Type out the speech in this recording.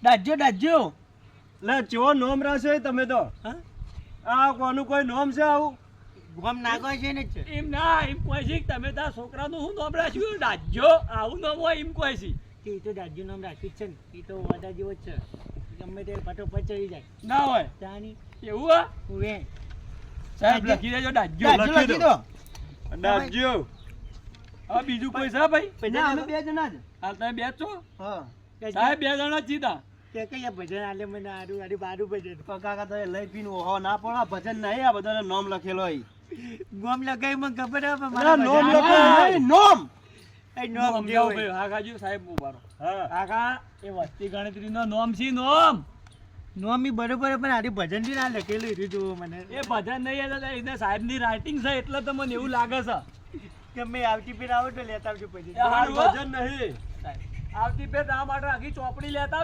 દાજ્યો દાજ્યો લે ચો નોમ રાખ્યો તમે તો હા આ કોનું કોઈ નોમ છે આવું ગોમ નાગો છે ને જ એમ ના એમ કોઈ છે તમે તાર છોકરાનું હું નામ રાખ્યું દાજ્યો આવું નામ હોય એમ કોઈ છે એ તો દાજ્યું નામ રાખ્યું જ છે ને એ તો વાદા જેવો જ છે ગમે તે ફટોફટ ચડી જાય ના હોય તાની એવું હા ઉવે સાહેબ લખી દેજો દાજ્યો દાજ્યો લખી દો દાજ્યો હવે બીજું કોઈ છે ભાઈ ના અમે બે જણા જ હાલ તમે બે જ છો હા સાહેબ 2 જણા જ સીધા કે કયા ભજન આલે મને આડું આડું બારું ભજન કાકા તો લઈ પીને ઓહો ના પણ આ ભજન નહીં આ બધાને નોમ લખેલો હોય ગોમ લગાઈ મને ખબર હે પણ ના, નોમ ભજન- લખેલો નહીં, નોમ એ નોમ નોમ જેવું જાઓ હોય. ભાઈ હા કાજુ સાહેબ ઉભારો હા કાકા એ વસ્તી ગણતરીનો નોમ છે નોમ નોમ ઈ બરોબર પણ આડી ભજન થી ના લખેલું રહ્યું મને એ ભજન નહીં હતા એને સાહેબની રાઇટિંગ છે એટલે તમને એવું લાગે છે ગમે આવતી ફેર આવો તો લેતા આવજો પછી એ હારું હો. ભજન નહીં આવતી ફેર આ માટે આખી ચોપડી લેતા